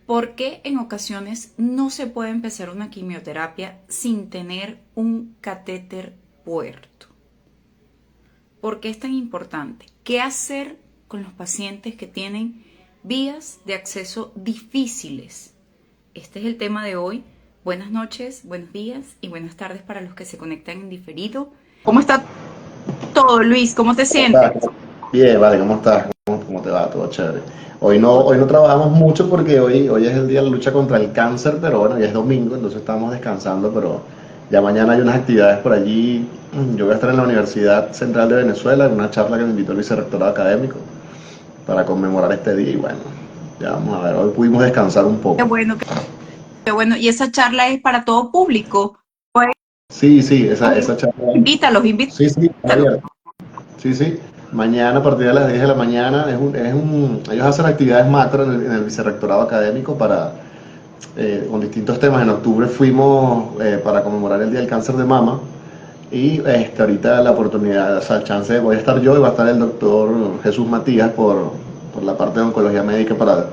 ¿Por qué en ocasiones no se puede empezar una quimioterapia sin tener un catéter puerto? ¿Por qué es tan importante? ¿Qué hacer con los pacientes que tienen vías de acceso difíciles? Este es el tema de hoy. Buenas noches, buenos días y buenas tardes para los que se conectan en diferido. ¿Cómo está todo, Luis? ¿Cómo te ¿Cómo sientes? estás? Bien, vale, ¿cómo estás? ¿Cómo te va? Todo chévere. Hoy no trabajamos mucho porque hoy es el día de la lucha contra el cáncer, pero bueno, ya es domingo, entonces estamos descansando, pero ya mañana hay unas actividades por allí. Yo voy a estar en la Universidad Central de Venezuela en una charla que me invitó el vicerrectorado académico para conmemorar este día y bueno, ya vamos a ver, hoy pudimos descansar un Qué poco. bueno, qué bueno. ¿Y esa charla es para todo público? Pues Sí, sí, esa charla, invítalos, sí, sí, está invítalos. abierta. Sí, sí. Mañana a partir de las 10 de la mañana ellos hacen actividades macro en el vicerrectorado académico con distintos temas. En octubre fuimos para conmemorar el Día del Cáncer de Mama y ahorita la oportunidad, o sea, el chance, voy a estar yo y va a estar el doctor Jesús Matías por la parte de oncología médica para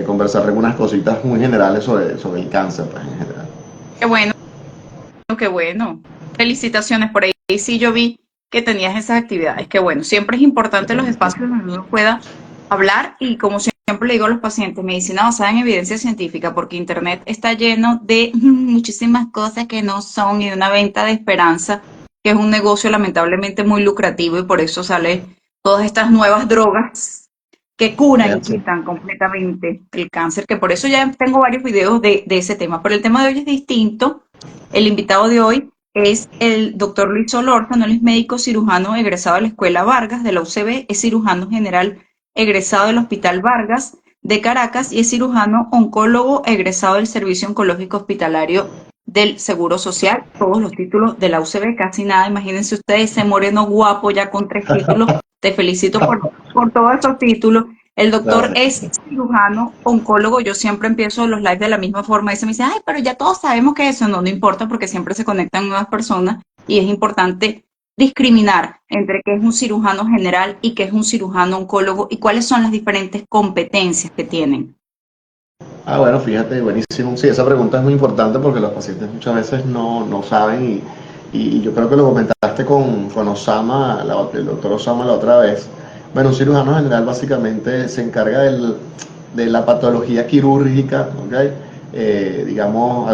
conversar algunas cositas muy generales sobre el cáncer pues, en general. Qué bueno, qué bueno. Felicitaciones por ahí. Sí, yo vi que tenías esas actividades. Qué bueno. Siempre es importante los espacios donde uno pueda hablar y como siempre le digo a los pacientes, medicina basada en evidencia científica, porque Internet está lleno de muchísimas cosas que no son y de una venta de esperanza, que es un negocio lamentablemente muy lucrativo y por eso salen todas estas nuevas drogas que curan y Eso. quitan completamente el cáncer, que por eso ya tengo varios videos de ese tema. Pero el tema de hoy es distinto. El invitado de hoy es el doctor Luis Solórzano, él es médico cirujano egresado de la Escuela Vargas de la UCB, es cirujano general egresado del Hospital Vargas de Caracas y es cirujano oncólogo egresado del Servicio Oncológico Hospitalario del Seguro Social, todos los títulos de la UCB, casi nada, imagínense ustedes, ese moreno guapo ya con 3 títulos, te felicito por todos esos títulos. El doctor Gracias. es cirujano, oncólogo. Yo siempre empiezo los lives de la misma forma. Y se me dice, ay, pero ya todos sabemos que eso no importa porque siempre se conectan nuevas personas y es importante discriminar entre qué es un cirujano general y qué es un cirujano oncólogo y cuáles son las diferentes competencias que tienen. Ah, bueno, fíjate, buenísimo. Sí, esa pregunta es muy importante porque los pacientes muchas veces no saben y yo creo que lo comentaste con Osama, el doctor Osama la otra vez. Bueno, un cirujano general básicamente se encarga de la patología quirúrgica, ¿ok? Digamos,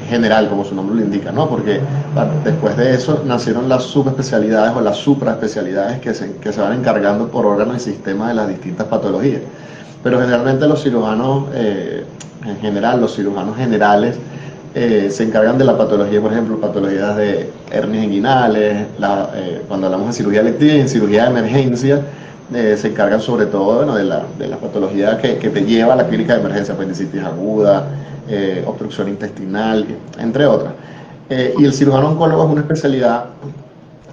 general, como su nombre lo indica, ¿no? Porque después de eso nacieron las subespecialidades o las supraespecialidades que se van encargando por órganos y sistemas de las distintas patologías. Pero generalmente los cirujanos, en general, los cirujanos generales, se encargan de la patología, por ejemplo, patologías de hernias inguinales, cuando hablamos de cirugía electiva y en cirugía de emergencia, se encargan sobre todo bueno, de la patología que te lleva a la clínica de emergencia, apendicitis aguda, obstrucción intestinal, entre otras. Y el cirujano oncólogo es una especialidad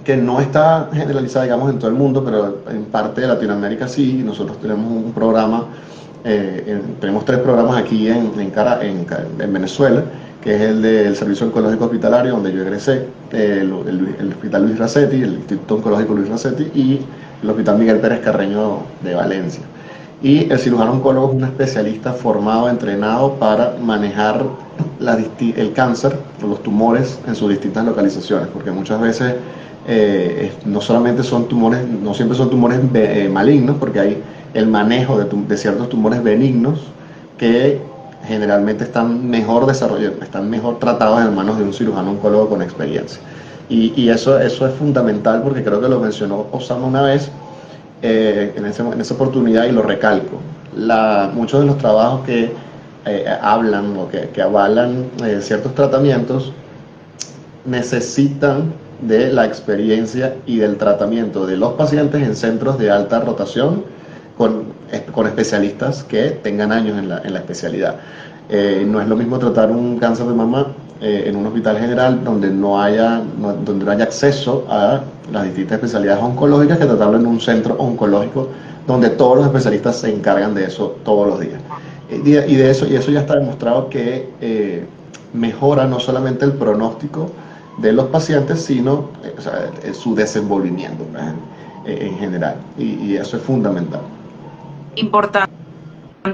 que no está generalizada, digamos, en todo el mundo, pero en parte de Latinoamérica sí. Nosotros tenemos un programa, tenemos 3 programas aquí en Venezuela, que es el del Servicio Oncológico Hospitalario, donde yo egresé, el Hospital Luis Racetti, el Instituto Oncológico Luis Racetti y el Hospital Miguel Pérez Carreño de Valencia. Y el cirujano oncólogo es un especialista formado, entrenado para manejar el cáncer, los tumores en sus distintas localizaciones, porque muchas veces no solamente son tumores, no siempre son tumores malignos, porque hay el manejo de ciertos tumores benignos que generalmente están mejor desarrollados, están mejor tratados en manos de un cirujano oncólogo con experiencia. Y eso es fundamental porque creo que lo mencionó Osama una vez en esa oportunidad y lo recalco. Muchos de los trabajos que hablan o que avalan ciertos tratamientos necesitan de la experiencia y del tratamiento de los pacientes en centros de alta rotación con especialistas que tengan años en la especialidad. No es lo mismo tratar un cáncer de mama en un hospital general donde no haya acceso a las distintas especialidades oncológicas que tratarlo en un centro oncológico donde todos los especialistas se encargan de eso todos los días. Y eso ya está demostrado que mejora no solamente el pronóstico de los pacientes, sino o sea, su desenvolvimiento en general. Y eso es fundamental. Importante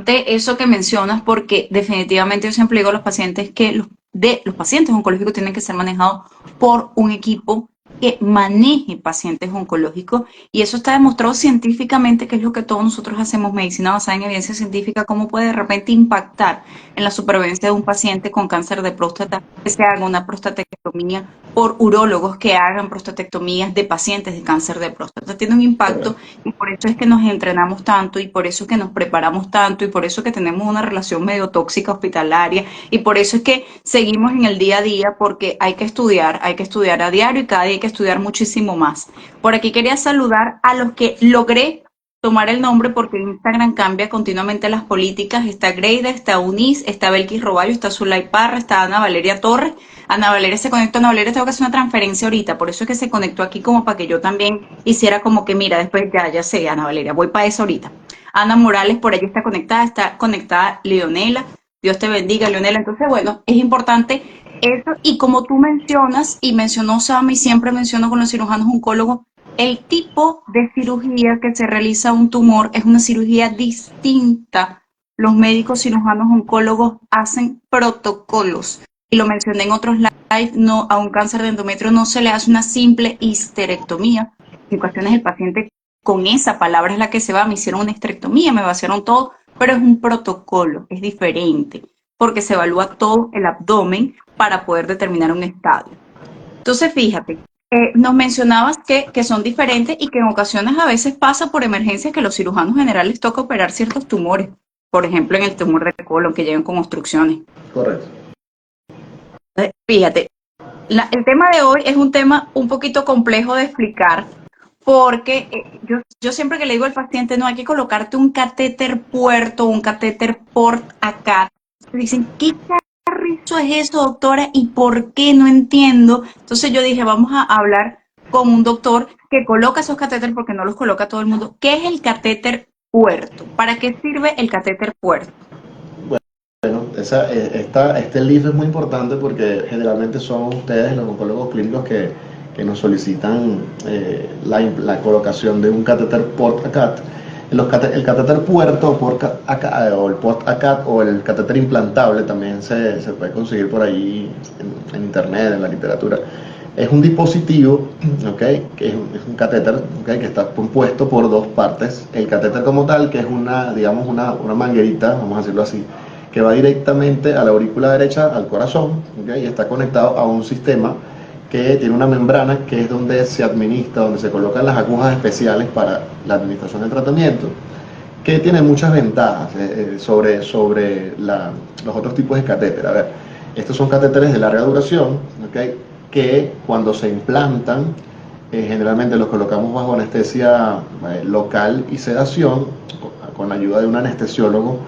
eso que mencionas porque definitivamente yo siempre digo a los pacientes que los pacientes oncológicos tienen que ser manejados por un equipo que maneje pacientes oncológicos y eso está demostrado científicamente que es lo que todos nosotros hacemos, medicina basada en evidencia científica, cómo puede de repente impactar en la supervivencia de un paciente con cáncer de próstata, que se haga una prostatectomía, por urólogos que hagan prostatectomías de pacientes de cáncer de próstata. Tiene un impacto Correcto. y por eso es que nos entrenamos tanto y por eso es que nos preparamos tanto y por eso es que tenemos una relación medio tóxica hospitalaria y por eso es que seguimos en el día a día porque hay que estudiar a diario y cada día hay que estudiar muchísimo más. Por aquí quería saludar a los que logré tomar el nombre porque Instagram cambia continuamente las políticas. Está Greida, está Unis, está Belkis Roballo, está Zulay Parra, está Ana Valeria Torres. Ana Valeria se conectó, Ana Valeria tengo que hacer una transferencia ahorita, por eso es que se conectó aquí como para que yo también hiciera como que mira, después ya sé, Ana Valeria, voy para eso ahorita. Ana Morales por allí está conectada Leonela, Dios te bendiga Leonela, entonces bueno, es importante eso y como tú mencionas y mencionó Sam y siempre menciono con los cirujanos oncólogos, el tipo de cirugía que se realiza a un tumor es una cirugía distinta. Los médicos cirujanos oncólogos hacen protocolos y lo mencioné en otros live, no, a un cáncer de endometrio no se le hace una simple histerectomía. En ocasiones el paciente con esa palabra es la que se va, me hicieron una histerectomía, me vaciaron todo, pero es un protocolo, es diferente, porque se evalúa todo el abdomen para poder determinar un estadio. Entonces, fíjate, nos mencionabas que son diferentes y que en ocasiones a veces pasa por emergencias que los cirujanos generales toca operar ciertos tumores, por ejemplo en el tumor de colon que llegan con obstrucciones. Correcto. Fíjate, el tema de hoy es un tema un poquito complejo de explicar porque yo siempre que le digo al paciente, no hay que colocarte un catéter puerto, un catéter port acá. Me dicen, ¿qué carrizo es eso, doctora? ¿Y por qué? No entiendo. Entonces yo dije, vamos a hablar con un doctor que coloca esos catéteres porque no los coloca todo el mundo. ¿Qué es el catéter puerto? ¿Para qué sirve el catéter puerto? Bueno, este lead es muy importante porque generalmente son ustedes, los oncólogos clínicos, que nos solicitan la colocación de un catéter port ACAT. El catéter puerto o el port ACAT o el catéter implantable también se puede conseguir por ahí en internet, en la literatura. Es un dispositivo, ¿okay? Que es un catéter, ¿okay? Que está compuesto por dos partes. El catéter como tal, que es digamos una manguerita, vamos a decirlo así, que va directamente a la aurícula derecha, al corazón, ¿okay? Y está conectado a un sistema que tiene una membrana que es donde se administra, donde se colocan las agujas especiales para la administración del tratamiento, que tiene muchas ventajas sobre los otros tipos de catéter. A ver, estos son catéteres de larga duración, ¿okay? Que cuando se implantan, generalmente los colocamos bajo anestesia local y sedación, con la ayuda de un anestesiólogo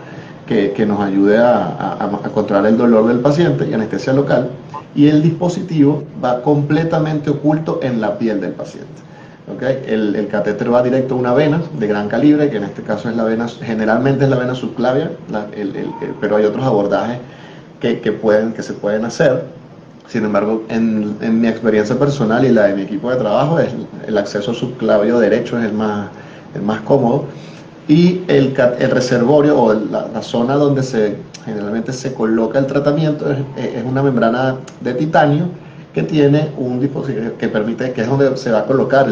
que nos ayude a controlar el dolor del paciente y anestesia local, y el dispositivo va completamente oculto en la piel del paciente. ¿Okay? El catéter va directo a una vena de gran calibre, que en este caso es la vena, generalmente es la vena subclavia, pero hay otros abordajes que se pueden hacer. Sin embargo, en mi experiencia personal y la de mi equipo de trabajo, el acceso subclavio derecho es el más cómodo. Y el reservorio o la zona donde generalmente se coloca el tratamiento es una membrana de titanio que tiene un dispositivo que permite, que es donde se va a colocar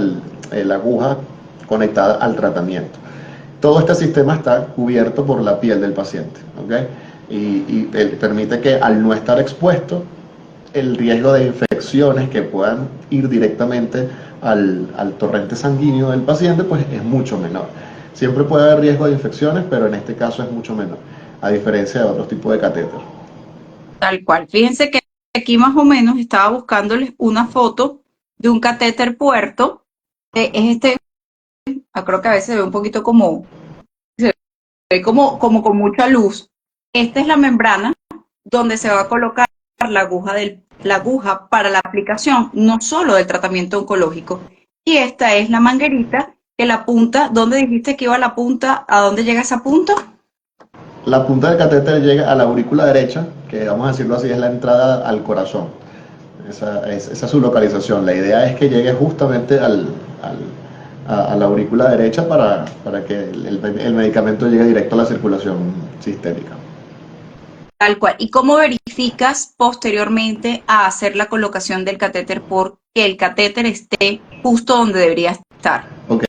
la aguja conectada al tratamiento. Todo este sistema está cubierto por la piel del paciente, ¿okay? Y permite que al no estar expuesto, el riesgo de infecciones que puedan ir directamente al torrente sanguíneo del paciente pues es mucho menor. Siempre puede haber riesgo de infecciones, pero en este caso es mucho menor, a diferencia de otros tipos de catéter. Tal cual. Fíjense que aquí más o menos estaba buscándoles una foto de un catéter puerto. Es creo que a veces se ve un poquito se ve como con mucha luz. Esta es la membrana donde se va a colocar la aguja para la aplicación, no solo del tratamiento oncológico. Y esta es la manguerita que la punta, ¿dónde dijiste que iba la punta? ¿A dónde llega esa punta? La punta del catéter llega a la aurícula derecha, que vamos a decirlo así, es la entrada al corazón. Esa es su localización. La idea es que llegue justamente a la aurícula derecha para que el medicamento llegue directo a la circulación sistémica. Tal cual. ¿Y cómo verificas posteriormente a hacer la colocación del catéter por que el catéter esté justo donde debería estar? Ok.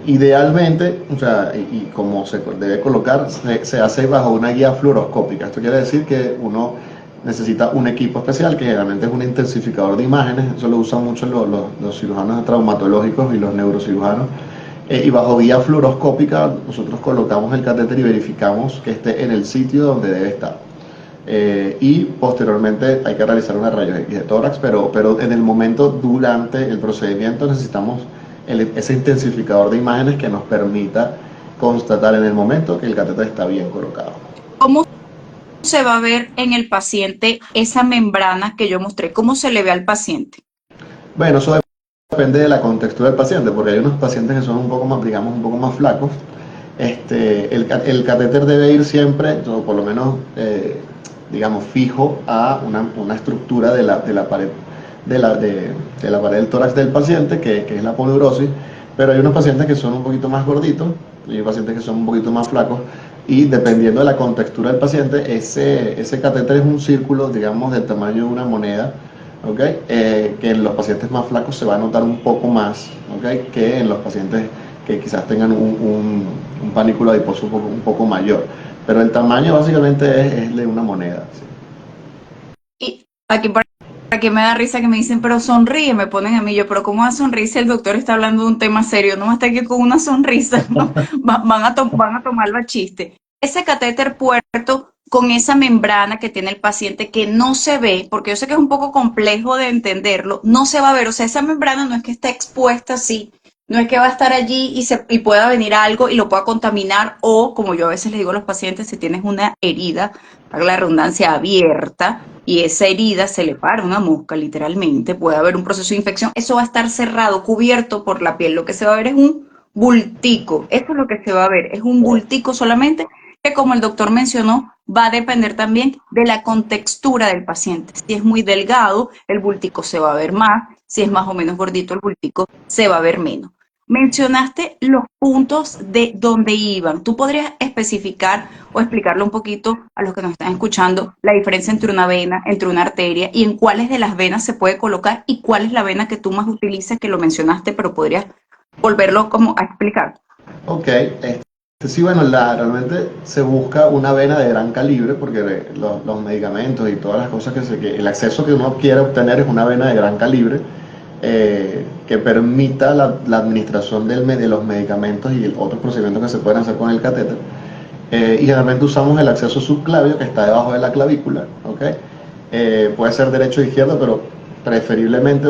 Idealmente, o sea, y como se debe colocar, se hace bajo una guía fluoroscópica. Esto quiere decir que uno necesita un equipo especial, que generalmente es un intensificador de imágenes. Eso lo usan mucho los cirujanos traumatológicos y los neurocirujanos. Y bajo guía fluoroscópica nosotros colocamos el catéter y verificamos que esté en el sitio donde debe estar. Y posteriormente hay que realizar una rayos X de tórax, pero en el momento durante el procedimiento necesitamos ese intensificador de imágenes que nos permita constatar en el momento que el catéter está bien colocado. ¿Cómo se va a ver en el paciente esa membrana que yo mostré? ¿Cómo se le ve al paciente? Bueno, eso depende de la contextura del paciente, porque hay unos pacientes que son un poco más, digamos, un poco más flacos. El catéter debe ir siempre, o por lo menos, digamos, fijo a una estructura de la pared de la pared del tórax del paciente, que es la poliurosis, pero hay unos pacientes que son un poquito más gorditos y hay pacientes que son un poquito más flacos, y dependiendo de la contextura del paciente, ese catéter es un círculo, digamos, del tamaño de una moneda, ¿okay? Que en los pacientes más flacos se va a notar un poco más, ¿okay? Que en los pacientes que quizás tengan un panículo adiposo un poco mayor. Pero el tamaño básicamente es de una moneda. ¿Sí? Y aquí para que me da risa que me dicen, pero sonríe, me ponen a mí, yo, pero ¿cómo va a sonreír si el doctor está hablando de un tema serio? No está aquí con una sonrisa, ¿no? Van a tomarlo a chiste. Ese catéter puerto con esa membrana que tiene el paciente que no se ve, porque yo sé que es un poco complejo de entenderlo, no se va a ver, o sea, esa membrana no es que esté expuesta así, no es que va a estar allí y pueda venir algo y lo pueda contaminar, o como yo a veces le digo a los pacientes, si tienes una herida, para la redundancia, abierta, y esa herida se le para una mosca, literalmente, puede haber un proceso de infección, eso va a estar cerrado, cubierto por la piel, lo que se va a ver es un bultico, eso es lo que se va a ver, es un bultico solamente, que como el doctor mencionó, va a depender también de la contextura del paciente. Si es muy delgado, el bultico se va a ver más, si es más o menos gordito, el bultico se va a ver menos. Mencionaste los puntos de donde iban. ¿Tú podrías especificar o explicarle un poquito a los que nos están escuchando la diferencia entre una vena, entre una arteria y en cuáles de las venas se puede colocar y cuál es la vena que tú más utilizas, que lo mencionaste, pero podrías volverlo como a explicar? Ok, sí, bueno, realmente se busca una vena de gran calibre porque los medicamentos y todas las cosas que el acceso que uno quiere obtener es una vena de gran calibre, que permita la administración de los medicamentos y otros procedimientos que se pueden hacer con el catéter. Y generalmente usamos el acceso subclavio que está debajo de la clavícula, ¿ok? Puede ser derecho o izquierdo, pero preferiblemente,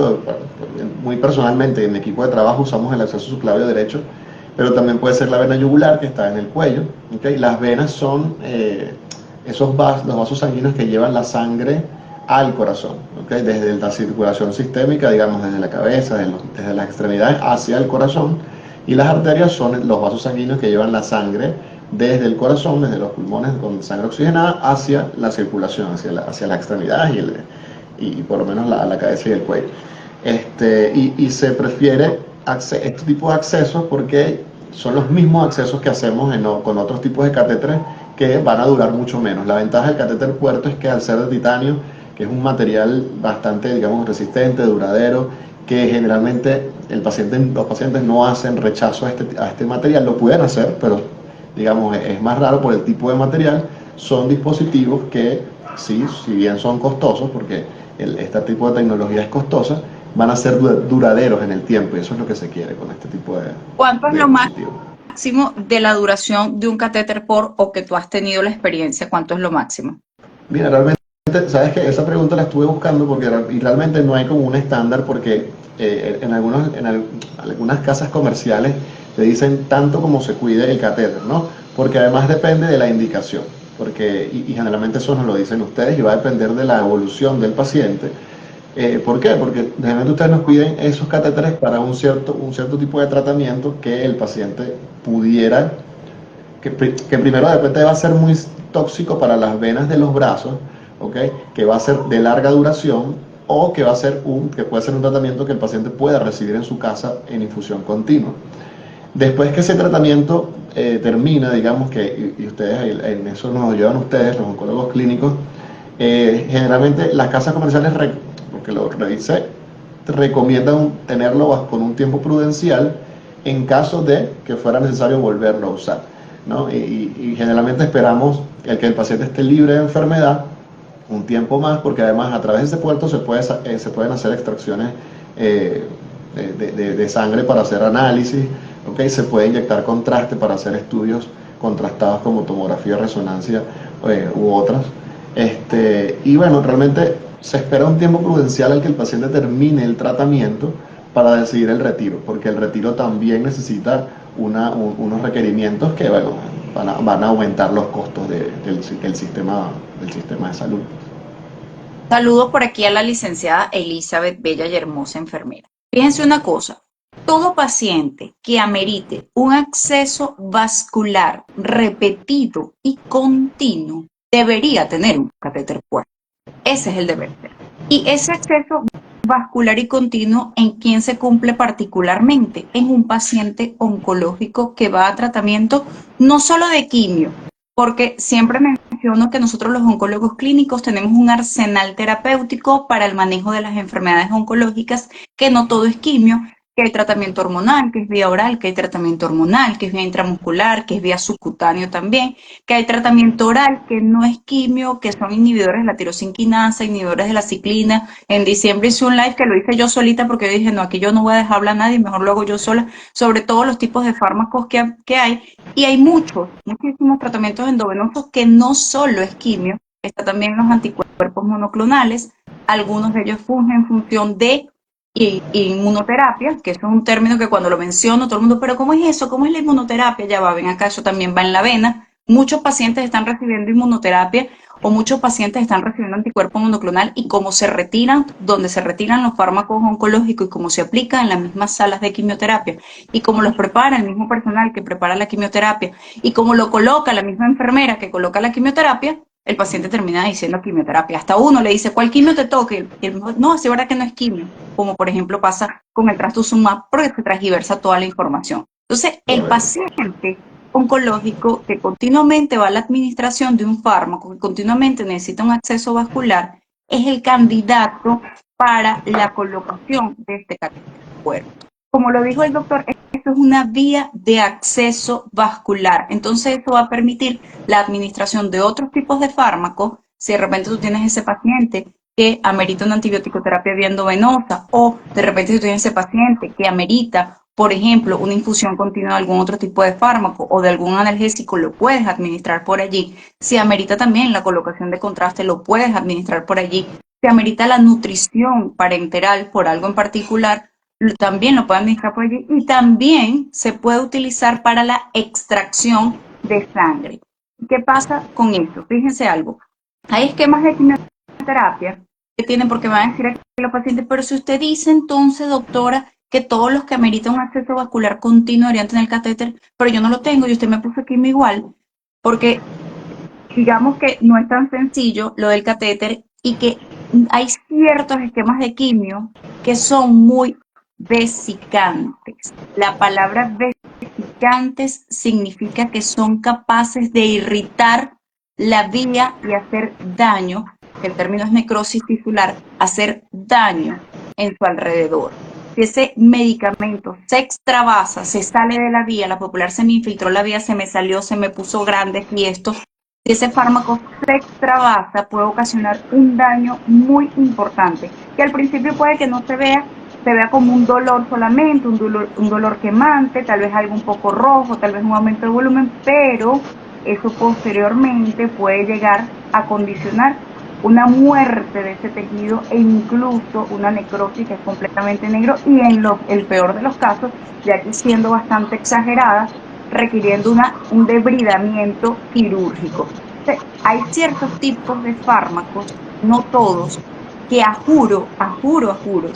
muy personalmente, en mi equipo de trabajo usamos el acceso subclavio derecho, pero también puede ser la vena yugular que está en el cuello, ¿ok? Las venas son los vasos sanguíneos que llevan la sangre al corazón, ¿ok? Desde la circulación sistémica, digamos, desde la cabeza, desde las extremidades hacia el corazón, y las arterias son los vasos sanguíneos que llevan la sangre desde el corazón, desde los pulmones con sangre oxigenada hacia la circulación, hacia las extremidades y por lo menos la cabeza y el cuello. Y se prefiere este tipo de accesos porque son los mismos accesos que hacemos con otros tipos de catéteres que van a durar mucho menos. La ventaja del catéter puerto es que al ser de titanio, que es un material bastante, digamos, resistente, duradero, que generalmente los pacientes no hacen rechazo a este material, lo pueden hacer, pero digamos es más raro por el tipo de material. Son dispositivos que sí, si bien son costosos, porque este tipo de tecnología es costosa, van a ser duraderos en el tiempo, y eso es lo que se quiere con este tipo ¿Cuánto es de lo dispositivos. máximo de la duración de un catéter por o que tú has tenido la experiencia? ¿Cuánto es lo máximo? Mira, realmente, sabes que esa pregunta la estuve buscando porque y realmente no hay como un estándar porque algunas casas comerciales te dicen tanto como se cuide el catéter, ¿no? Porque además depende de la indicación, y generalmente eso nos lo dicen ustedes y va a depender de la evolución del paciente. ¿Por qué? Porque generalmente ustedes nos piden esos catéteres para un cierto tipo de tratamiento que el paciente pudiera que primero de repente va a ser muy tóxico para las venas de los brazos, ¿okay? Que va a ser de larga duración o que que puede ser un tratamiento que el paciente pueda recibir en su casa en infusión continua. Después que ese tratamiento termina, digamos que, y ustedes, en eso nos ayudan ustedes, los oncólogos clínicos, generalmente las casas comerciales, porque lo revisé, recomiendan tenerlo con un tiempo prudencial en caso de que fuera necesario volverlo a usar, ¿no? Y generalmente esperamos que el paciente esté libre de enfermedad un tiempo más, porque además a través de ese puerto se pueden hacer extracciones de sangre para hacer análisis, ¿okay? Se puede inyectar contraste para hacer estudios contrastados como tomografía, resonancia u otras. Y bueno, realmente se espera un tiempo prudencial al que el paciente termine el tratamiento para decidir el retiro, porque el retiro también necesita unos requerimientos que bueno, van a aumentar los costos del sistema de salud. Saludo por aquí a la licenciada Elizabeth Bella y hermosa enfermera. Fíjense una cosa, todo paciente que amerite un acceso vascular repetido y continuo debería tener un catéter puerto. Ese es el deber ser. Y ese acceso vascular y continuo, ¿en quién se cumple particularmente? En un paciente oncológico que va a tratamiento no solo de quimio, porque siempre menciono que nosotros los oncólogos clínicos tenemos un arsenal terapéutico para el manejo de las enfermedades oncológicas, que no todo es quimio, que hay tratamiento hormonal, que es vía oral, que hay tratamiento hormonal, que es vía intramuscular, que es vía subcutáneo también, que hay tratamiento oral, que no es quimio, que son inhibidores de la tirosinquinasa, inhibidores de la ciclina. En diciembre hice un live que lo hice yo solita porque yo dije, no, aquí yo no voy a dejar hablar a nadie, mejor lo hago yo sola, sobre todos los tipos de fármacos que hay. Y hay muchísimos tratamientos endovenosos que no solo es quimio, está también los anticuerpos monoclonales, algunos de ellos fungen en función de inmunoterapia, que eso es un término que cuando lo menciono todo el mundo, pero ¿cómo es eso? ¿Cómo es la inmunoterapia? Ya va, ven acá, eso también va en la vena. Muchos pacientes están recibiendo inmunoterapia o muchos pacientes están recibiendo anticuerpo monoclonal y como se retiran, donde se retiran los fármacos oncológicos y como se aplican en las mismas salas de quimioterapia y como los prepara el mismo personal que prepara la quimioterapia y como lo coloca la misma enfermera que coloca la quimioterapia, el paciente termina diciendo quimioterapia. Hasta uno le dice, ¿cuál quimio te toque? Y él, no, es verdad que no es quimio, como por ejemplo pasa con el trastuzumab, porque se transgiversa toda la información. Entonces, el paciente oncológico que continuamente va a la administración de un fármaco, que continuamente necesita un acceso vascular, es el candidato para la colocación de este catéter puerto. Como lo dijo el doctor, esto es una vía de acceso vascular. Entonces, eso va a permitir la administración de otros tipos de fármacos. Si de repente tú tienes ese paciente que amerita una antibiótico-terapia vía endovenosa o de repente tú tienes ese paciente que amerita, por ejemplo, una infusión continua de algún otro tipo de fármaco o de algún analgésico, lo puedes administrar por allí. Si amerita también la colocación de contraste, lo puedes administrar por allí. Si amerita la nutrición parenteral por algo en particular, también lo puede administrar por allí y también se puede utilizar para la extracción de sangre. ¿Qué pasa con esto? Fíjense algo. Hay esquemas de quimioterapia que tienen, porque me van a decir aquí los pacientes, pero si usted dice entonces, doctora, que todos los que ameritan un acceso vascular continuo deberían tener catéter, pero yo no lo tengo y usted me puso quimio igual, porque digamos que no es tan sencillo lo del catéter y que hay ciertos esquemas de quimio que son muy vesicantes. La palabra vesicantes significa que son capaces de irritar la vía y hacer daño, el término es necrosis tisular, hacer daño en su alrededor. Si ese medicamento se extravasa, se sale de la vía, la popular se me infiltró la vía, se me salió, se me puso grande y esto, si ese fármaco se extravasa, puede ocasionar un daño muy importante, que al principio puede que no se vea como un dolor solamente, un dolor quemante, tal vez algo un poco rojo, tal vez un aumento de volumen, pero eso posteriormente puede llegar a condicionar una muerte de ese tejido e incluso una necrosis que es completamente negro y en el peor de los casos, ya que siendo bastante exagerada, requiriendo un debridamiento quirúrgico. Entonces, hay ciertos tipos de fármacos, no todos, que a juro,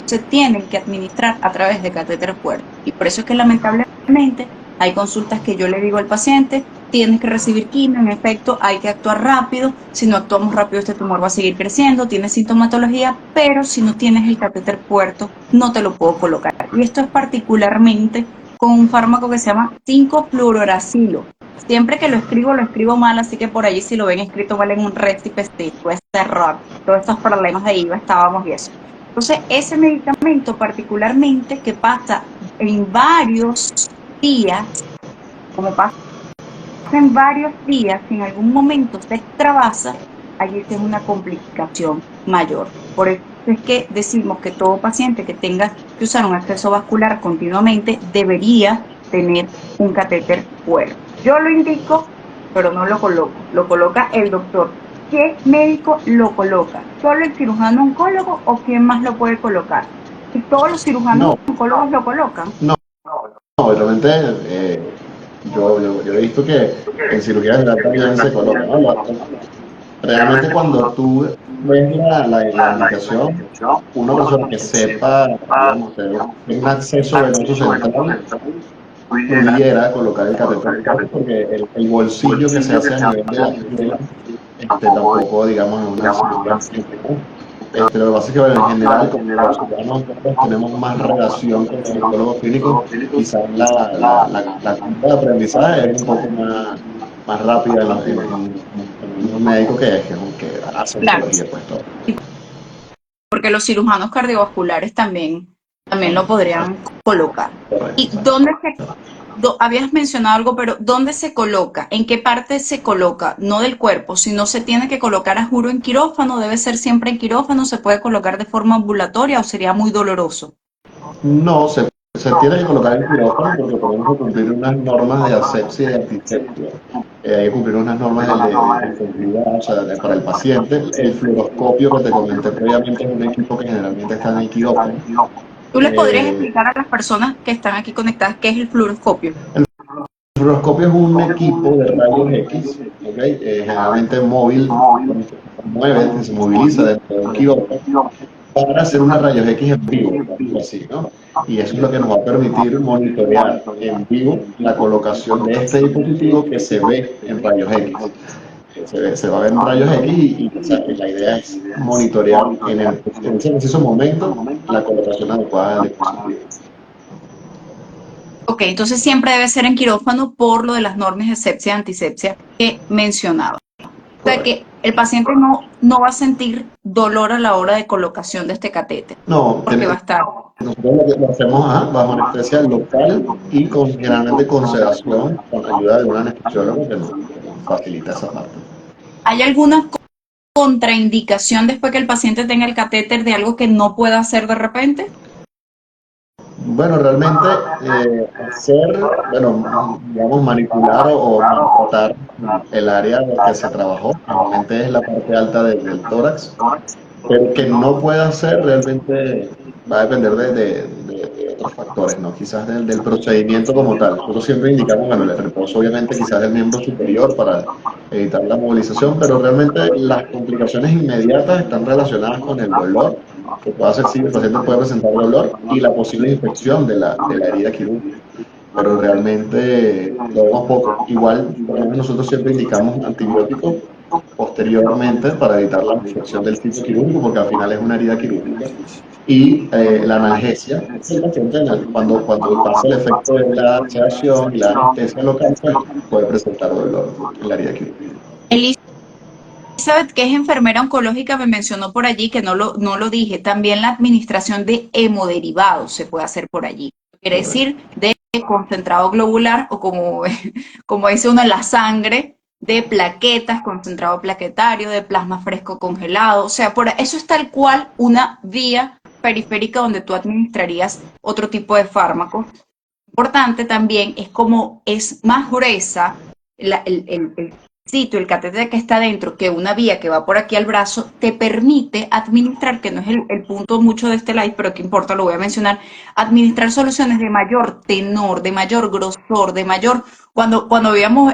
se tienen que administrar a través de catéter puerto. Y por eso es que lamentablemente hay consultas que yo le digo al paciente, tienes que recibir quimio, en efecto, hay que actuar rápido. Si no actuamos rápido, este tumor va a seguir creciendo, tiene sintomatología, pero si no tienes el catéter puerto, no te lo puedo colocar. Y esto es particularmente con un fármaco que se llama 5-fluororacilo. Siempre que lo escribo mal, así que por allí si lo ven escrito mal en un récipe, sí, puede ser error. Todos estos problemas de IVA estábamos y eso. Entonces, ese medicamento particularmente que pasa en varios días, como pasa en varios días, si en algún momento se extravasa, allí es una complicación mayor. Por eso es que decimos que todo paciente que tenga que usar un acceso vascular continuamente debería tener un catéter puerto. Yo lo indico, pero no lo coloco, lo coloca el doctor. ¿Qué médico lo coloca? ¿Solo el cirujano oncólogo o quién más lo puede colocar? ¿Y todos los cirujanos oncólogos lo colocan? No, realmente yo he visto que en cirugía general también se coloca, ¿no? Realmente cuando tú ves la indicación, una persona que sepa, digamos, tener un acceso venoso central, pudiera colocar el catéter porque el bolsillo que se hace a nivel de la piel tampoco, digamos, es una cirugía simple, ¿no? Lo que pasa es que, bueno, en general, como los ciudadanos tenemos más relación con el oncólogo clínico, quizás la curva de aprendizaje es un poco más rápida en los médicos que hacen Claro, oncología, pues todo. porque los cirujanos cardiovasculares también lo podrían colocar. Correcto, ¿Y exacto. dónde habías mencionado algo, pero dónde se coloca? ¿En qué parte se coloca? No del cuerpo, sino se tiene que colocar a juro en quirófano, debe ser siempre en quirófano, se puede colocar de forma ambulatoria o sería muy doloroso. No, se tiene que colocar el quirófano porque tenemos que cumplir unas normas de asepsia y de antisepsia. Hay que cumplir unas normas de seguridad, o sea, para el paciente. El fluoroscopio que te comenté previamente es un equipo que generalmente está en el quirófano. ¿Tú les podrías Eh, explicar a las personas que están aquí conectadas qué es el fluoroscopio? el fluoroscopio es un equipo de rayos X, ¿ok? Generalmente móvil, se mueve, se moviliza dentro de un quirófano para hacer unos rayos X en vivo, algo así, ¿no? Y eso es lo que nos va a permitir monitorear en vivo la colocación de este dispositivo que se ve en rayos X. Se va a ver en rayos X o sea, la idea es monitorear en ese preciso momento la colocación adecuada del dispositivo. Ok, entonces siempre debe ser en quirófano por lo de las normas de asepsia y antisepsia que mencionaba. O sea Correcto. que el paciente no va a sentir dolor a la hora de colocación de este catéter, No, porque va a estar. nosotros lo hacemos bajo anestesia local y generalmente con sedación, con ayuda de un anestesiólogo que nos facilita esa parte. ¿Hay alguna contraindicación después que el paciente tenga el catéter de algo que no pueda hacer de repente? Bueno, realmente digamos, manipular o maltratar el área que se trabajó, normalmente es la parte alta del tórax, pero que no pueda hacer realmente va a depender de otros factores, ¿no? Quizás del procedimiento como tal. Nosotros siempre indicamos, bueno, el reposo obviamente quizás del miembro superior para evitar la movilización, pero realmente las complicaciones inmediatas están relacionadas con el dolor, que puede hacer si el paciente puede presentar dolor y la posible infección de la herida quirúrgica. Pero realmente lo vemos poco. Igual, por lo menos nosotros siempre indicamos antibióticos posteriormente para evitar la infección del sitio quirúrgico, porque al final es una herida quirúrgica. Y la analgesia, el paciente cuando pasa el efecto de la sedación y la anestesia local, pues, puede presentar dolor en la herida quirúrgica. Elizabeth, que es enfermera oncológica, me mencionó por allí, que no lo dije, también la administración de hemoderivados se puede hacer por allí. Quiere Correcto. decir de concentrado globular o como dice uno, la sangre, de plaquetas, concentrado plaquetario, de plasma fresco congelado. O sea, eso es tal cual una vía periférica donde tú administrarías otro tipo de fármacos. Importante también es como es más gruesa el sitio, el catéter que está dentro, que una vía que va por aquí al brazo, te permite administrar, que no es el punto mucho de este live, pero que importa, lo voy a mencionar, administrar soluciones de mayor tenor, de mayor grosor, de mayor. Cuando veíamos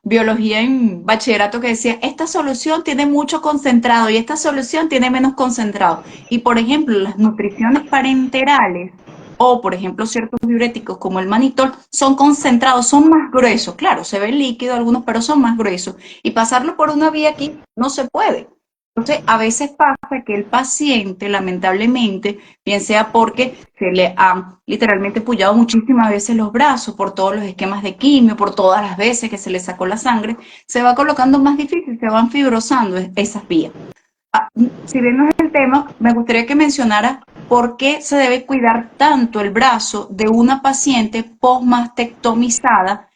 biología en bachillerato que decía, esta solución tiene mucho concentrado y esta solución tiene menos concentrado. Y por ejemplo, las nutriciones parenterales o, por ejemplo, ciertos diuréticos como el manitol, son concentrados, son más gruesos. Claro, se ve líquido algunos, pero son más gruesos. Y pasarlo por una vía aquí no se puede. Entonces, a veces pasa que el paciente, lamentablemente, bien sea porque se le han literalmente pullado muchísimas veces los brazos por todos los esquemas de quimio, por todas las veces que se le sacó la sangre, se va colocando más difícil, se van fibrosando esas vías. Si bien no es el tema, me gustaría que mencionara por qué se debe cuidar tanto el brazo de una paciente postmastectomizada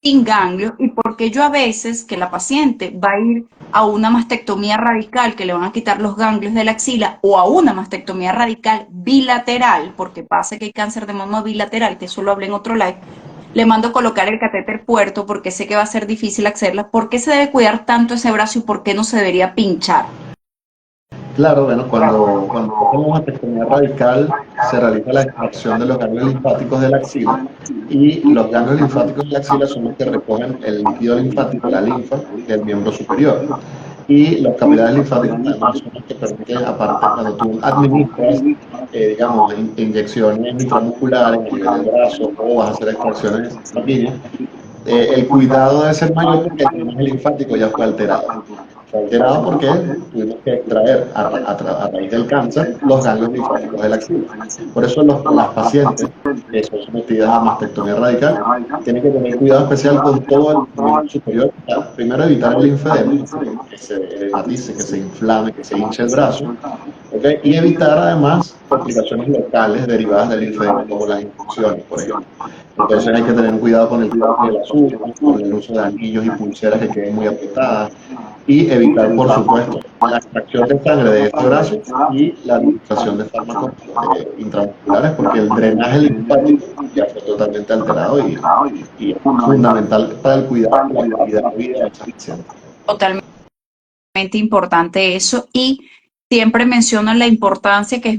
sin ganglio y por qué yo a veces que la paciente va a ir a una mastectomía radical que le van a quitar los ganglios de la axila o a una mastectomía radical bilateral, porque pasa que hay cáncer de mama bilateral, que eso lo hablé en otro live, le mando a colocar el catéter puerto porque sé que va a ser difícil accederla. ¿Por qué se debe cuidar tanto ese brazo y por qué no se debería pinchar? Claro, bueno, cuando hacemos una mastectomía radical, se realiza la extracción de los ganglios linfáticos de la axila y los ganglios linfáticos de la axila son los que recogen el líquido linfático, la linfa, del miembro superior. Y los capilares linfáticos además son los que permiten, aparte, cuando tú administras, digamos, inyecciones intramusculares a nivel del brazo o vas a hacer extracciones sanguíneas, el cuidado debe ser mayor porque el drenaje linfático ya fue alterado. Fue alterado porque tuvimos que extraer a raíz del cáncer los ganglios linfáticos de la axila. Por eso las pacientes que son sometidas a mastectomía radical tienen que tener cuidado especial con todo el miembro superior. Primero evitar el linfedema, que se edematice, que se inflame, que se hinche el brazo, ¿okay? Y evitar además complicaciones locales derivadas del linfedema, como las infecciones, por ejemplo. Entonces hay que tener cuidado con el corte de las uñas, con el uso de anillos y pulseras que queden muy apretadas y evitar, por supuesto, la extracción de sangre de este brazo y la administración de fármacos intramusculares porque el drenaje linfático ya fue totalmente alterado y es fundamental para el cuidado y la calidad de vida de esa paciente. Totalmente importante eso y siempre menciono la importancia que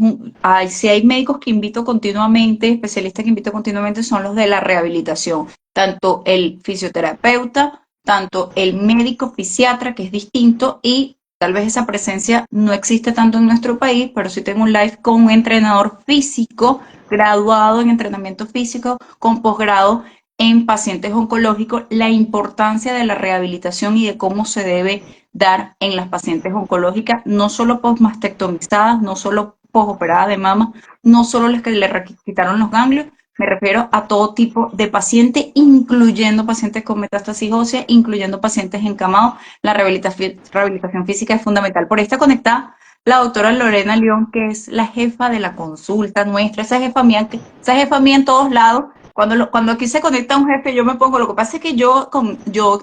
si hay médicos que invito continuamente, especialistas que invito continuamente son los de la rehabilitación, tanto el fisioterapeuta, tanto el médico fisiatra, que es distinto, y tal vez esa presencia no existe tanto en nuestro país, pero sí tengo un live con un entrenador físico, graduado en entrenamiento físico, con posgrado en pacientes oncológicos, la importancia de la rehabilitación y de cómo se debe dar en las pacientes oncológicas, no solo postmastectomizadas, no solo posoperadas de mama, no solo las que le quitaron los ganglios, me refiero a todo tipo de paciente, incluyendo pacientes con metástasis ósea, incluyendo pacientes encamados. La rehabilitación física es fundamental. Por ahí está conectada la doctora Lorena León, que es la jefa de la consulta nuestra, esa jefa mía en todos lados. Cuando aquí se conecta un jefe, yo me pongo, lo que pasa es que yo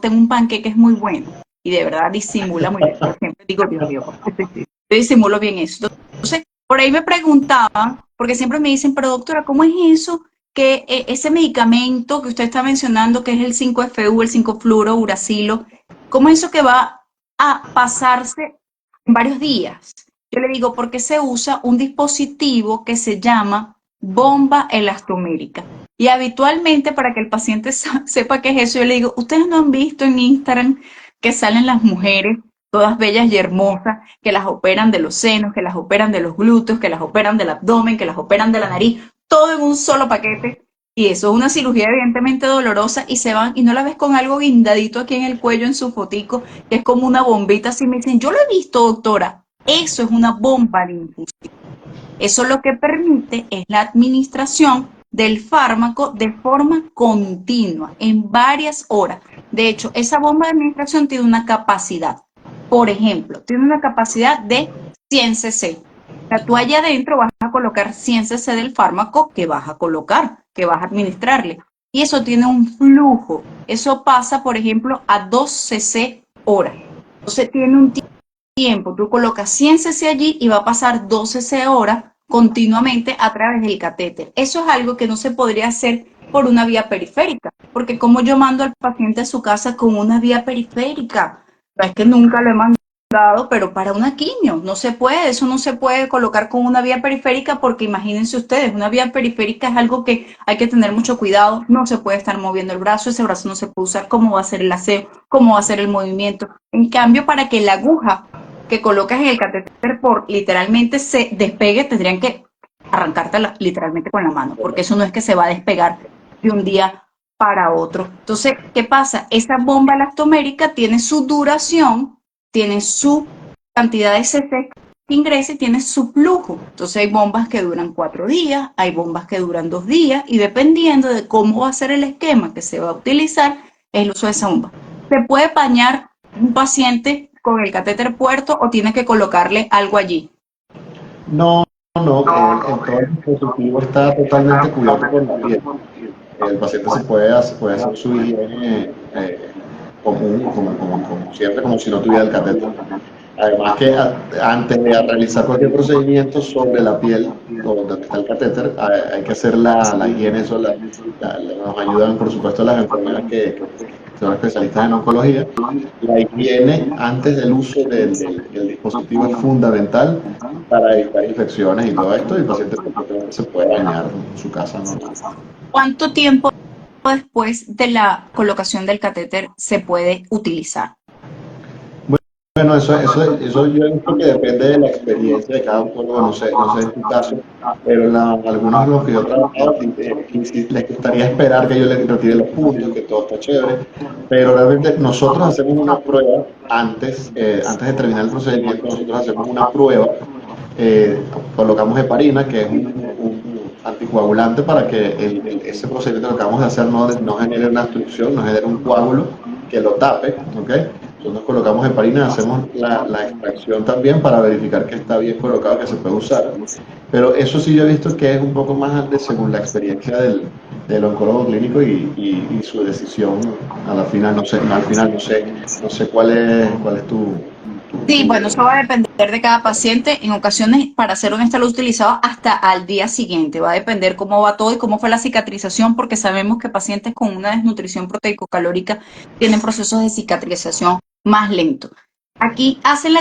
tengo un panqueque que es muy bueno y de verdad disimula muy bien. Yo siempre digo, Dios mío, yo disimulo bien eso. Entonces, por ahí me preguntaban, porque siempre me dicen, pero doctora, ¿cómo es eso? Que ese medicamento que usted está mencionando, que es el 5-FU, el 5-fluorouracilo, ¿cómo es eso que va a pasarse en varios días? Yo le digo, porque se usa un dispositivo que se llama bomba elastomérica. Y habitualmente, para que el paciente sepa qué es eso, yo le digo, ustedes no han visto en Instagram que salen las mujeres todas bellas y hermosas, que las operan de los senos, que las operan de los glúteos, que las operan del abdomen, que las operan de la nariz, todo en un solo paquete. Y eso es una cirugía evidentemente dolorosa y se van y no la ves con algo guindadito aquí en el cuello en su fotico, que es como una bombita así. Me dicen, yo lo he visto, doctora. Eso es una bomba de infusión. Eso lo que permite es la administración del fármaco de forma continua, en varias horas. De hecho, esa bomba de administración tiene una capacidad. Por ejemplo, tiene una capacidad de 100 cc. La toalla adentro vas a colocar 100 cc del fármaco que vas a colocar, que vas a administrarle. Y eso tiene un flujo. Eso pasa, por ejemplo, a 2 cc hora. Entonces tiene un tiempo. Tú colocas 100 cc allí y va a pasar 2 cc hora continuamente a través del catéter. Eso es algo que no se podría hacer por una vía periférica, porque como yo mando al paciente a su casa con una vía periférica, no es que nunca lo he mandado, pero para una quimio no se puede, eso no se puede colocar con una vía periférica porque imagínense ustedes, una vía periférica es algo que hay que tener mucho cuidado, no se puede estar moviendo el brazo, ese brazo no se puede usar, cómo va a ser el aseo, cómo va a ser el movimiento. En cambio, para que la aguja que colocas en el catéter por literalmente se despegue, tendrían que arrancártela literalmente con la mano, porque eso no es que se va a despegar de un día para otro. Entonces, ¿qué pasa? Esa bomba elastomérica tiene su duración, tiene su cantidad de cc que ingresa y tiene su flujo. Entonces hay bombas que duran 4 días, hay bombas que duran 2 días, y dependiendo de cómo va a ser el esquema que se va a utilizar, es el uso de esa bomba. ¿Se puede pañar un paciente con el catéter puerto o tiene que colocarle algo allí? No, no, todo el dispositivo está totalmente cubierto por la piel. El paciente se puede hacer su higiene común, como siempre, como si no tuviera el catéter. Además que antes de realizar cualquier procedimiento sobre la piel o donde está el catéter, hay que hacer la higiene. Eso nos ayudan, por supuesto, las enfermeras que son especialistas en oncología. La higiene antes del uso del dispositivo es fundamental para evitar infecciones y todo esto, y el paciente se puede bañar en su casa normal. ¿Cuánto tiempo después de la colocación del catéter se puede utilizar? Bueno, eso yo he visto que depende de la experiencia de cada uno, no sé en tu caso, pero algunos de los que yo he trabajado les gustaría esperar que yo les retire los puntos, que todo está chévere, pero realmente nosotros hacemos una prueba antes de terminar el procedimiento. Nosotros hacemos una prueba, colocamos heparina, que es un anticoagulante, para que ese procedimiento que acabamos de hacer no genere una obstrucción, no genere un coágulo que lo tape, ¿ok? Nosotros colocamos heparina, hacemos la extracción también para verificar que está bien colocado, que se puede usar. Pero eso sí yo he visto que es un poco más grande según la experiencia del oncólogo clínico y su decisión a la final. No sé, no, al final no sé cuál es Sí, tu bueno, eso va a depender de cada paciente. En ocasiones, para ser honesta, lo he utilizado hasta al día siguiente. Va a depender cómo va todo y cómo fue la cicatrización, porque sabemos que pacientes con una desnutrición proteico-calórica tienen procesos de cicatrización más lentos. Aquí hacen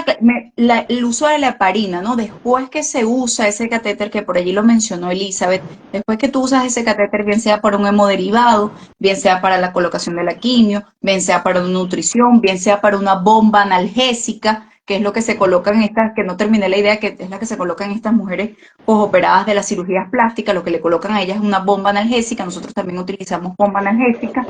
el uso de la heparina, ¿no? Después que se usa ese catéter, que por allí lo mencionó Elizabeth, después que tú usas ese catéter, bien sea para un hemoderivado, bien sea para la colocación de la quimio, bien sea para una nutrición, bien sea para una bomba analgésica, que es lo que se coloca en estas, que no terminé la idea, que es la que se coloca en estas mujeres posoperadas de las cirugías plásticas. Lo que le colocan a ellas es una bomba analgésica. Nosotros también utilizamos bomba analgésica.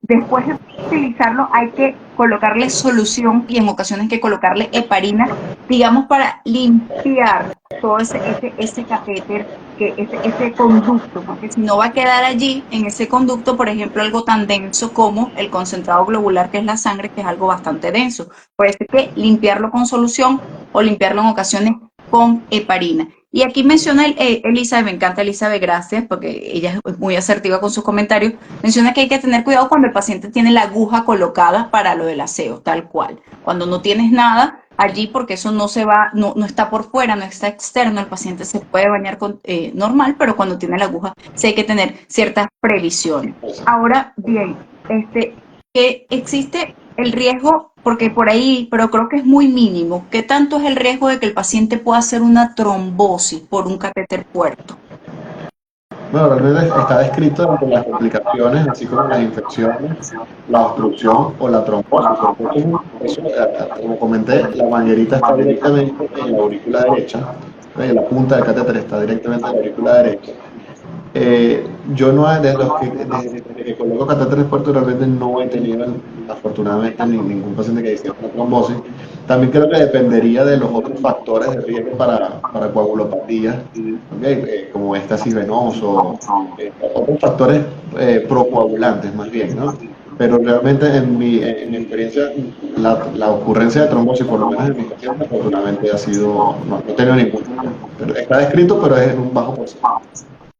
Después de utilizarlo hay que colocarle solución, y en ocasiones hay que colocarle heparina, digamos, para limpiar todo ese catéter, ese conducto, porque si no va a quedar allí, en ese conducto, por ejemplo, algo tan denso como el concentrado globular, que es la sangre, que es algo bastante denso. Puede ser que limpiarlo con solución o limpiarlo en ocasiones con heparina. Y aquí menciona Elizabeth, me encanta Elizabeth, gracias, porque ella es muy asertiva con sus comentarios. Menciona que hay que tener cuidado cuando el paciente tiene la aguja colocada para lo del aseo, tal cual. Cuando no tienes nada allí, porque eso no se va, no está por fuera, no está externo, el paciente se puede bañar normal, pero cuando tiene la aguja sí hay que tener ciertas previsiones. Ahora bien, que existe el riesgo, porque por ahí, pero creo que es muy mínimo. ¿Qué tanto es el riesgo de que el paciente pueda hacer una trombosis por un catéter puerto? Bueno, realmente está descrito entre las complicaciones, así como las infecciones, la obstrucción o la trombosis. Como comenté, la manguerita está directamente en la aurícula derecha, la punta del catéter está directamente en la aurícula derecha. Yo no, desde que coloco catéteres puertos, realmente no he tenido, afortunadamente, ningún paciente que dice una trombosis. También creo que dependería de los otros factores de riesgo para coagulopatías, ¿okay? Como éstasis venoso, otros factores procoagulantes más bien, ¿no? Pero realmente en mi experiencia, la ocurrencia de trombosis, por lo menos en mi paciente, afortunadamente no he tenido ninguna. Pero está descrito, pero es en un bajo porcentaje.